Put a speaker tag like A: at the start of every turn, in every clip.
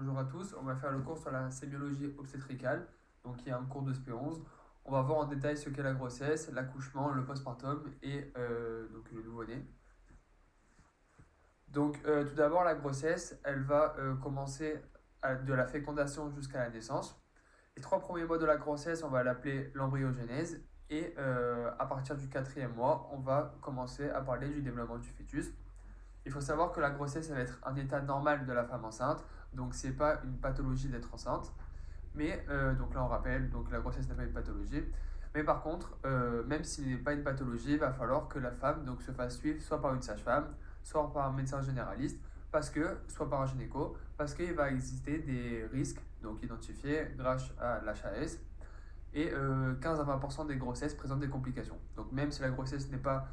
A: Bonjour à tous, on va faire le cours sur la sémiologie obstétricale, donc il y a un cours de SP11. On va voir en détail ce qu'est la grossesse, l'accouchement, le postpartum et donc le nouveau-né. Donc tout d'abord la grossesse, elle va commencer de la fécondation jusqu'à la naissance. Les 3 premiers mois de la grossesse, on va l'appeler l'embryogénèse et à partir du 4e mois, on va commencer à parler du développement du fœtus. Il faut savoir que la grossesse ça va être un état normal de la femme enceinte, donc c'est pas une pathologie d'être enceinte. Mais donc là on rappelle, donc la grossesse n'est pas une pathologie. Mais par contre, même s'il n'est pas une pathologie, il va falloir que la femme donc, se fasse suivre soit par une sage-femme, soit par un médecin généraliste, soit par un gynéco, parce qu'il va exister des risques donc identifiés grâce à l'HAS. Et 15 à 20% des grossesses présentent des complications. Donc même si la grossesse n'est pas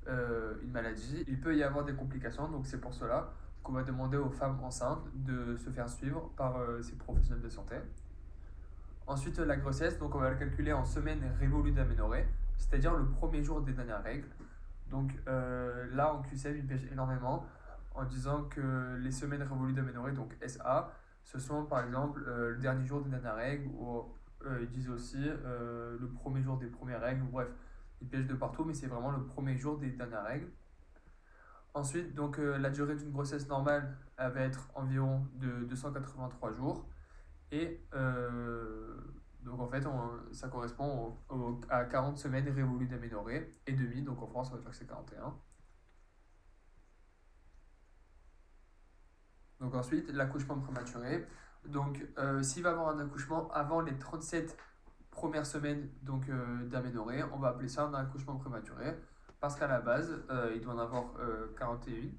A: une maladie, il peut y avoir des complications. Donc c'est pour cela qu'on va demander aux femmes enceintes de se faire suivre par ces professionnels de santé. Ensuite, la grossesse, donc on va la calculer en semaines révolues d'aménorrhée, c'est-à-dire le premier jour des dernières règles. Donc là, en QCM, il pêche énormément en disant que les semaines révolues d'aménorrhée, donc SA, ce sont par exemple le dernier jour des dernières règles, ou ils disent aussi le premier jour des premières règles, bref, ils pêchent de partout, mais c'est vraiment le premier jour des dernières règles. Ensuite, donc, la durée d'une grossesse normale, elle va être environ de 283 jours. Et donc en fait, ça correspond à 40 semaines révolues d'aménorrhée et demi. Donc en France, on va dire que c'est 41. Donc ensuite, l'accouchement prématuré. Donc s'il va y avoir un accouchement avant les 37 premières semaines d'aménorrhée, on va appeler ça un accouchement prématuré. Parce qu'à la base, il doit en avoir 41.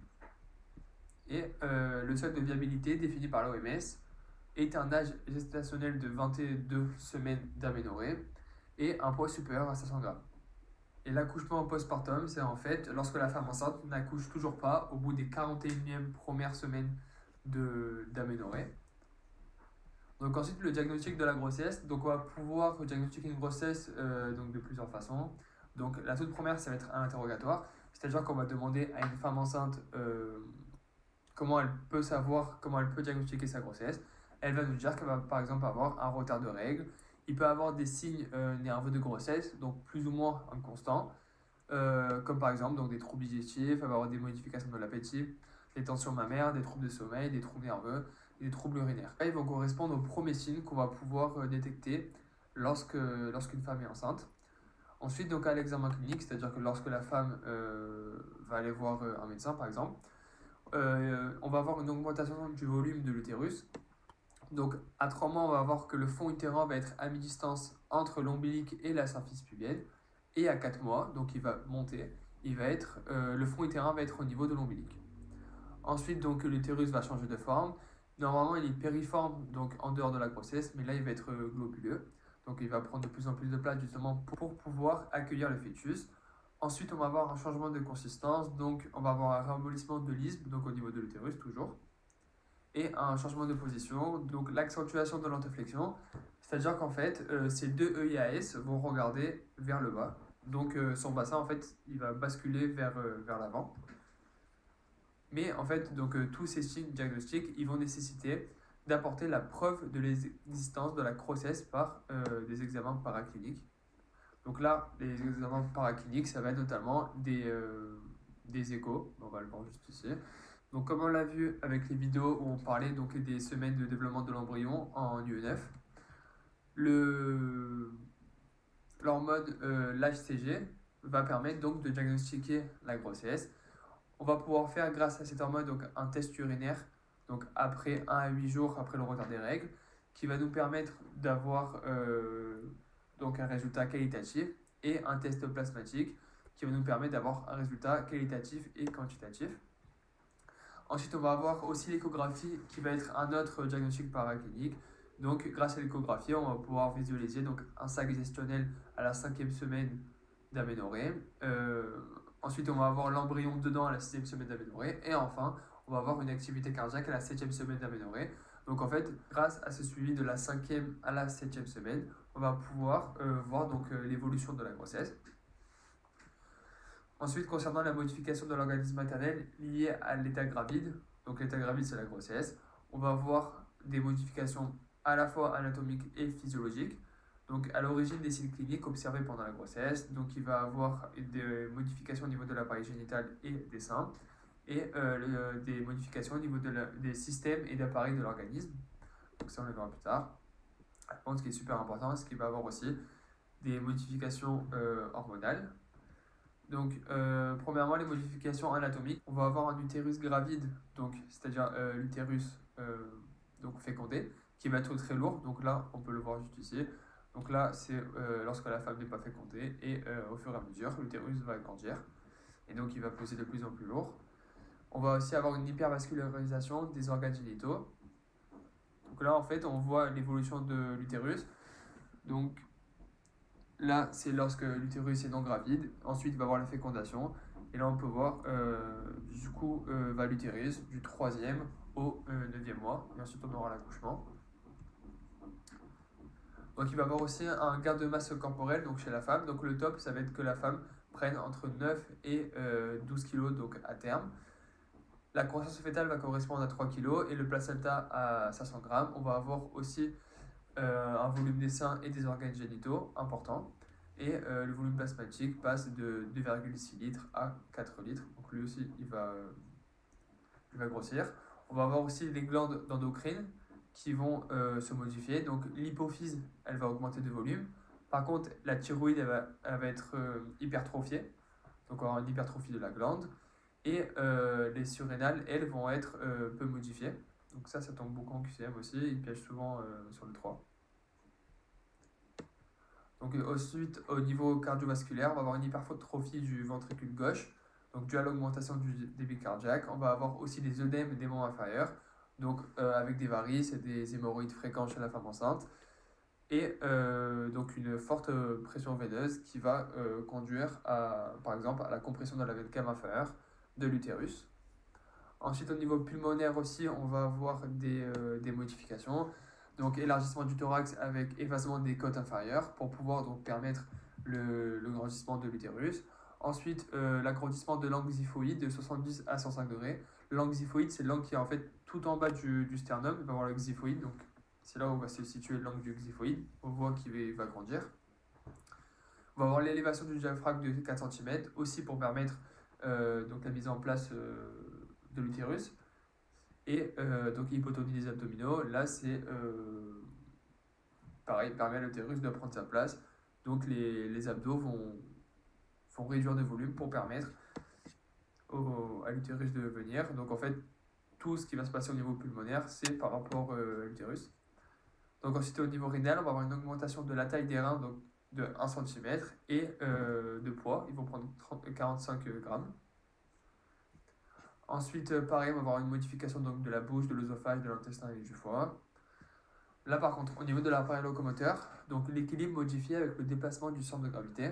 A: Et le seuil de viabilité défini par l'OMS est un âge gestationnel de 22 semaines d'aménorrhée et un poids supérieur à 500 grammes. Et l'accouchement postpartum, c'est en fait lorsque la femme enceinte n'accouche toujours pas au bout des 41e premières semaines d'aménorrhée. Donc ensuite, le diagnostic de la grossesse. Donc on va pouvoir diagnostiquer une grossesse donc de plusieurs façons. Donc la toute première, ça va être un interrogatoire. C'est-à-dire qu'on va demander à une femme enceinte comment elle peut savoir, comment elle peut diagnostiquer sa grossesse. Elle va nous dire qu'elle va par exemple avoir un retard de règles. Il peut avoir des signes nerveux de grossesse, donc plus ou moins inconstants, comme par exemple donc des troubles digestifs, elle va avoir des modifications de l'appétit, des tensions mammaires, des troubles de sommeil, des troubles nerveux, des troubles urinaires. Là, ils vont correspondre aux premiers signes qu'on va pouvoir détecter lorsqu'une femme est enceinte. Ensuite, donc à l'examen clinique, c'est-à-dire que lorsque la femme va aller voir un médecin par exemple, on va avoir une augmentation du volume de l'utérus. Donc à 3 mois, on va voir que le fond utérin va être à mi-distance entre l'ombilic et la symphyse pubienne. Et à 4 mois, donc il va monter, le fond utérin va être au niveau de l'ombilic. Ensuite, donc l'utérus va changer de forme. Normalement, il est périforme, donc en dehors de la grossesse, mais là, il va être globuleux. Donc il va prendre de plus en plus de place justement pour pouvoir accueillir le fœtus. Ensuite, on va avoir un changement de consistance, donc on va avoir un ramollissement de l'isthme, donc au niveau de l'utérus toujours, et un changement de position, donc l'accentuation de l'anteflexion, c'est-à-dire qu'en fait, ces deux EIAS vont regarder vers le bas, donc son bassin, en fait, il va basculer vers l'avant. Mais en fait, donc tous ces signes diagnostiques, ils vont nécessiter d'apporter la preuve de l'existence de la grossesse par des examens paracliniques. Donc là, les examens paracliniques, ça va être notamment des échos. On va le voir juste ici. Donc comme on l'a vu avec les vidéos où on parlait donc des semaines de développement de l'embryon en UE9, l'hormone l'HCG va permettre donc de diagnostiquer la grossesse. On va pouvoir faire grâce à cette hormone donc, un test urinaire donc après 1 à 8 jours après le retard des règles qui va nous permettre d'avoir donc un résultat qualitatif et un test plasmatique qui va nous permettre d'avoir un résultat qualitatif et quantitatif. Ensuite, on va avoir aussi l'échographie qui va être un autre diagnostic paraclinique. Donc, grâce à l'échographie, on va pouvoir visualiser donc, un sac gestionnel à la 5e semaine d'aménorrhée. Ensuite, on va avoir l'embryon dedans à la 6e semaine d'aménorrhée. Et enfin, on va avoir une activité cardiaque à la 7e semaine d'aménorrhée. Donc, en fait, grâce à ce suivi de la 5e à la 7e semaine, on va pouvoir voir l'évolution de la grossesse. Ensuite, concernant la modification de l'organisme maternel liée à l'état gravide, donc l'état gravide c'est la grossesse, on va voir des modifications à la fois anatomiques et physiologiques. Donc à l'origine des signes cliniques observés pendant la grossesse, donc il va avoir des modifications au niveau de l'appareil génital et des seins, et des modifications au niveau des systèmes et d'appareils de l'organisme. Donc ça on le verra plus tard. Par contre, ce qui est super important, c'est qu'il va avoir aussi des modifications hormonales. Donc, premièrement, les modifications anatomiques. On va avoir un utérus gravide, donc c'est-à-dire l'utérus donc fécondé, qui va être très lourd. Donc là, on peut le voir juste ici. Donc là, c'est lorsque la femme n'est pas fécondée et au fur et à mesure, l'utérus va grandir et donc il va peser de plus en plus lourd. On va aussi avoir une hypervascularisation des organes génitaux. Donc là, en fait, on voit l'évolution de l'utérus. Donc là, c'est lorsque l'utérus est non gravide. Ensuite, il va avoir la fécondation. Et là, on peut voir, du coup, va l'utérus du 3e au 9e mois. Et ensuite, on aura l'accouchement. Donc, il va y avoir aussi un gain de masse corporelle donc chez la femme. Donc, le top, ça va être que la femme prenne entre 9 et 12 kg donc, à terme. La croissance fœtale va correspondre à 3 kg et le placenta à 500 grammes. On va avoir aussi un volume des seins et des organes génitaux important. Et le volume plasmatique passe de 2,6 litres à 4 litres. Donc lui aussi, il va grossir. On va avoir aussi les glandes endocrines qui vont se modifier. Donc l'hypophyse, elle va augmenter de volume. Par contre, la thyroïde, elle va être hypertrophiée. Donc on aura une hypertrophie de la glande. Et les surrénales, elles, vont être peu modifiées. Donc ça tombe beaucoup en QCM aussi. Ils piègent souvent sur le 3. Donc ensuite, au niveau cardiovasculaire, on va avoir une hypertrophie du ventricule gauche, donc due à l'augmentation du débit cardiaque. On va avoir aussi des œdèmes des membres inférieurs, donc avec des varices et des hémorroïdes fréquents chez la femme enceinte. Et donc une forte pression veineuse qui va conduire par exemple à la compression de la veine cave inférieure de l'utérus. Ensuite, au niveau pulmonaire aussi, on va avoir des modifications. Donc, élargissement du thorax avec effacement des côtes inférieures pour pouvoir donc permettre le grandissement de l'utérus. Ensuite, l'agrandissement de l'angle xiphoïde de 70 à 105 degrés. L'angle xiphoïde, c'est l'angle qui est en fait tout en bas du sternum. Il va avoir le xiphoïde, donc c'est là où va se situer l'angle du xiphoïde. On voit qu'il va grandir. On va avoir l'élévation du diaphragme de 4 cm, aussi pour permettre donc la mise en place de l'utérus. Et donc hypotonie des abdominaux, là c'est pareil, permet à l'utérus de prendre sa place. Donc les abdos vont réduire de volume pour permettre à l'utérus de venir. Donc en fait, tout ce qui va se passer au niveau pulmonaire, c'est par rapport à l'utérus. Donc ensuite au niveau rénal, on va avoir une augmentation de la taille des reins donc de 1 cm et de poids, ils vont prendre 45 grammes. Ensuite, pareil, on va avoir une modification donc, de la bouche, de l'œsophage, de l'intestin et du foie. Là, par contre, au niveau de l'appareil locomoteur, donc l'équilibre modifié avec le déplacement du centre de gravité.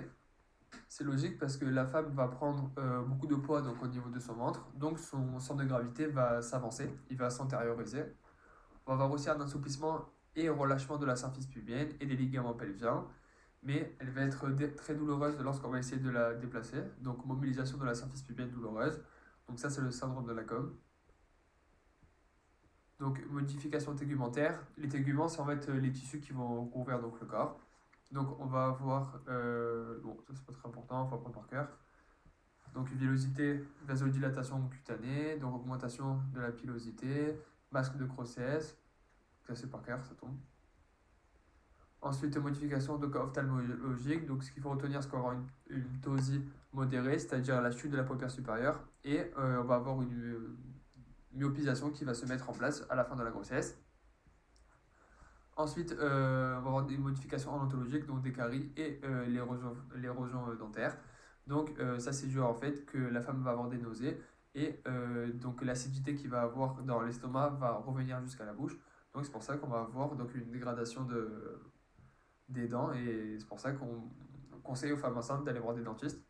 A: C'est logique parce que la femme va prendre beaucoup de poids donc, au niveau de son ventre, donc son centre de gravité va s'avancer, il va s'antérioriser. On va avoir aussi un assouplissement et relâchement de la symphyse pubienne et des ligaments pelviens, mais elle va être très douloureuse lorsqu'on va essayer de la déplacer, donc mobilisation de la symphyse pubienne douloureuse. Donc ça, c'est le syndrome de la com. Donc modification tégumentaire. Les téguments, c'est en fait les tissus qui vont recouvrir donc, le corps. Donc on va avoir, bon ça c'est pas très important, il faut apprendre par cœur. Donc villosité, vasodilatation cutanée, donc augmentation de la pilosité, masque de grossesse, ça c'est par cœur, ça tombe. Ensuite, modification donc, ophtalmologique. Donc, ce qu'il faut retenir, c'est qu'on va avoir une ptosie modérée, c'est-à-dire la chute de la paupière supérieure. Et on va avoir une myopisation qui va se mettre en place à la fin de la grossesse. Ensuite, on va avoir des modifications odontologiques, donc des caries et l'érosion dentaire. Donc, ça, c'est dû en fait que la femme va avoir des nausées et donc l'acidité qu'il va avoir dans l'estomac va revenir jusqu'à la bouche. Donc, c'est pour ça qu'on va avoir donc, une dégradation des dents et c'est pour ça qu'on conseille aux femmes enceintes d'aller voir des dentistes